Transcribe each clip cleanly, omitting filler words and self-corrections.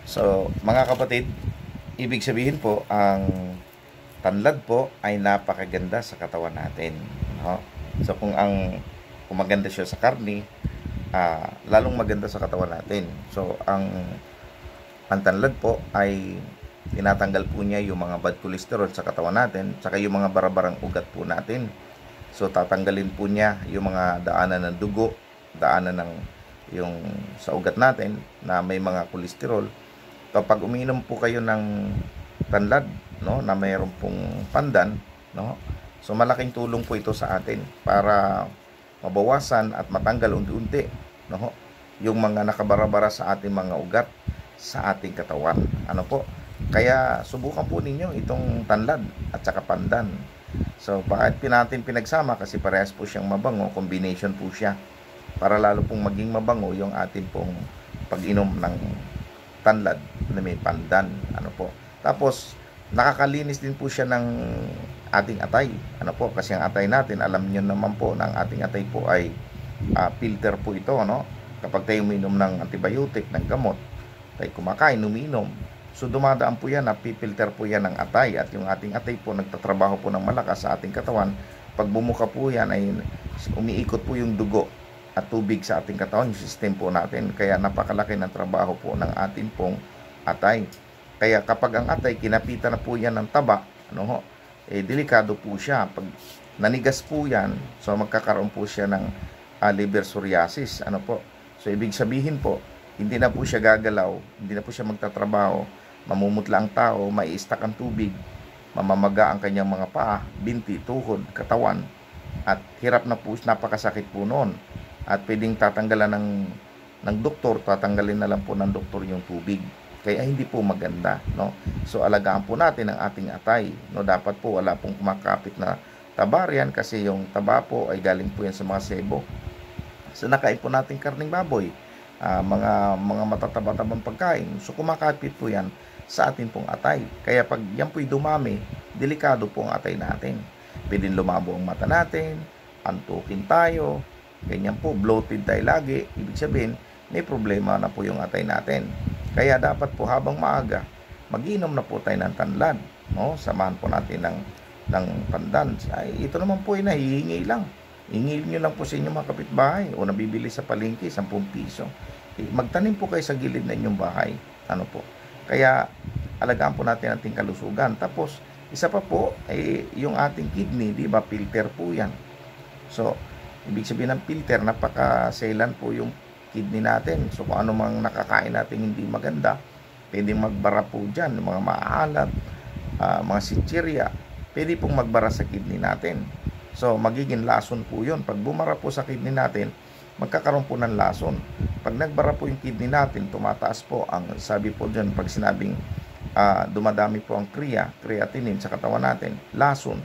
So, mga kapatid, ibig sabihin po, ang tanlad po ay napakaganda sa katawan natin. No? So, kung maganda siya sa karne, lalong maganda sa katawan natin. So, ang tanlad po ay tinatanggal po niya yung mga bad cholesterol sa katawan natin, saka yung mga barabarang ugat po natin. So, tatanggalin po niya yung mga daanan ng dugo, daanan ng yung sa ugat natin na may mga kolesterol. Kapag uminom po kayo ng tanlad, no, na mayroon pong pandan, no, so malaking tulong po ito sa atin para mabawasan at matanggal unti-unti, no, yung mga nakabarabara sa ating mga ugat sa ating katawan. Ano po? Kaya subukan po ninyo itong tanlad at saka pandan. So, bakit natin pinagsama? Kasi parehas po siyang mabango, combination po siya para lalo pong maging mabango yung ating pong pag-inom ng tanlad na may pandan. Ano po? Tapos, nakakalinis din po siya ng ating atay. Ano po? Kasi ang atay natin, alam niyo naman po na ang ating atay po ay filter po ito, no? Kapag tayo uminom ng antibiotic, ng gamot, tayo kumakain, uminom, so dumadaan po yan, napipilter po yan ng atay, at yung ating atay po nagtatrabaho po ng malakas sa ating katawan. Pag bumuka po yan ay umiikot po yung dugo at tubig sa ating katawan, yung system po natin. Kaya napakalaki ng trabaho po ng ating pong atay. Kaya kapag ang atay kinapitan na po yan ng taba, ano, delikado po siya. Pag nanigas po yan, so magkakaroon po siya ng liver psoriasis. Ano po? So ibig sabihin po, hindi na po siya gagalaw, hindi na po siya magtatrabaho, mamumutla ang tao, mai-stack ang tubig, mamamaga ang kanyang mga paa, binti, tuhod, katawan, at hirap na po, napakasakit po noon. At pwedeng tatanggalan ng doktor, tatanggalin na lang po ng doktor yung tubig. Kaya hindi po maganda, no? So alagaan po natin ang ating atay, no? Dapat po wala pong kumakapit na taba riyan, kasi yung taba po ay galing po yan sa mga sebo. So nakain po natin karning baboy, mga matataba-tabang pagkain. So kumakapit po yan sa atin pong atay. Kaya pag yan po'y dumami, delikado po ang atay natin. Pwedeng lumabo ang mata natin, antukin tayo, ganyan po, bloated tayo lagi. Ibig sabihin, may problema na po yung atay natin. Kaya dapat po habang maaga, mag-inom na po tayo ng tanlad, no? Samahan po natin ng pandan. Ay, ito naman po ay nahihingi lang. Ingil nyo lang po sa inyong mga kapitbahay o nabibili sa palengke, 10 piso. Magtanim po kayo sa gilid ng inyong bahay. Ano po? Kaya alagaan po natin ating kalusugan. Tapos, isa pa po ay yung ating kidney, di ba? Filter po yan. So, ibig sabihin ng filter, napaka-selan po yung kidney natin. So, kung ano mang nakakain natin hindi maganda, pwedeng magbara po dyan. Mga maalat, mga sitsirya, pwede pong magbara sa kidney natin. So, magiging lason po yun. Pag bumara po sa kidney natin, magkakaroon po ng lason. Pag nagbara po yung kidney natin, tumataas po ang, sabi po dyan, pag sinabing dumadami po ang creatinine sa katawan natin, lason.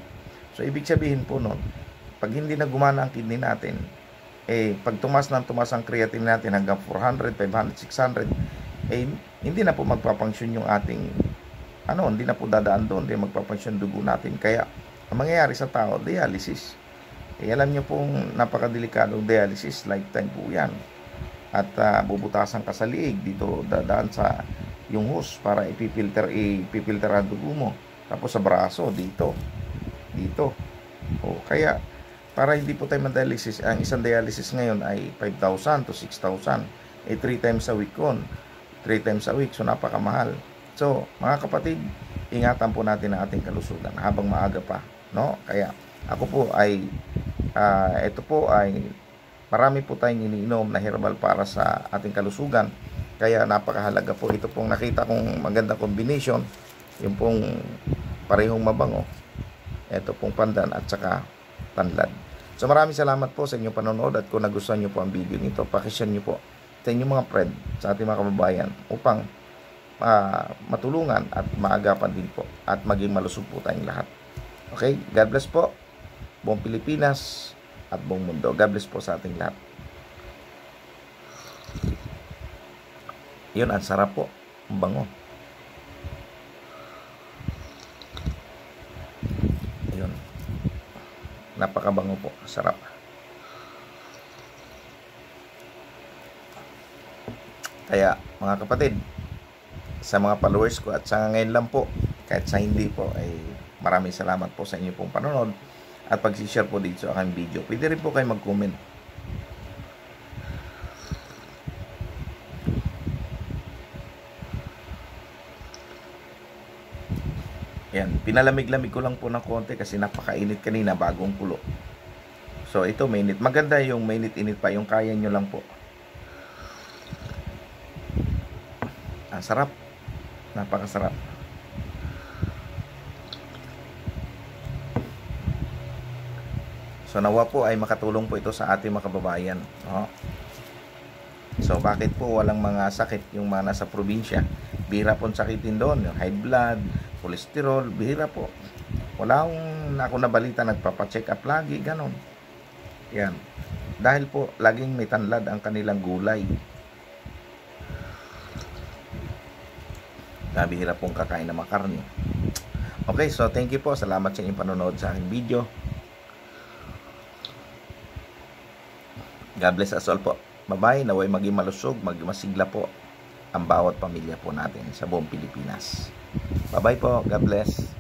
So, ibig sabihin po nun, pag hindi na gumana ang kidney natin, pag tumas ang creatinine natin hanggang 400, 500, 600, hindi na po magpapangsyon yung ating, hindi na po dadaan doon, hindi magpapangsyon dugo natin. Kaya, ang mangyayari sa tao, dialysis. Alam nyo pong napakadelikadong dialysis, lifetime po yan. At bubutasan ka sa liig, dito dadaan sa yung hose para ipipilter ang dugo mo. Tapos sa braso, dito. Kaya, para hindi po tayo ma-dialysis, ang isang dialysis ngayon ay 5,000 to 6,000. 3 times a week yun. 3 times a week, so napakamahal. So, mga kapatid, ingatan po natin ang ating kalusugan habang maaga pa, no? Kaya ako po ay ito po ay marami po tayong iniinom na herbal para sa ating kalusugan. Kaya napakahalaga po ito pong nakita kong magandang combination, yung pong parehong mabango. Ito pong pandan at saka tanlad. So maraming salamat po sa inyong panonood, at kung nagustuhan niyo po ang video nito, pakishare niyo po sa inyong mga friend, sa ating mga kababayan, upang matulungan at maagapan din po at maging malusog po tayong lahat. Okay? God bless po. Buong Pilipinas at buong mundo. God bless po sa ating lahat. Yun, ang sarap po. Ang bango. Yun. Napakabango po. Sarap. Kaya, mga kapatid, sa mga followers ko. At sa ngayon lang po, kahit sa hindi po, ay maraming salamat po sa inyo pong panonood at pag-share po dito sa aking video. Pwede rin po kayo mag-comment. Yan, pinalamig-lamig ko lang po ng konti kasi napakainit kanina, bagong kulo. So ito mainit. Maganda yung mainit-init pa, yung kaya nyo lang po. Ang sarap. Napakasarap. So nawa po ay makatulong po ito sa ating mga kababayan. No? So bakit po walang mga sakit yung mga nasa probinsya? Bihira po sakitin doon, yung high blood, cholesterol, bihira po. Wala akong ako nabalita nagpapa-check up lagi, ganon. Yan. Dahil po laging may tanlad ang kanilang gulay. Bihira pong kakain ng mga karne. Okay, so thank you po. Salamat sa inyong panonood sa aking video. God bless us all po. Bye-bye. Naway maging malusog, maging masigla po ang bawat pamilya po natin sa buong Pilipinas. Bye-bye po. God bless.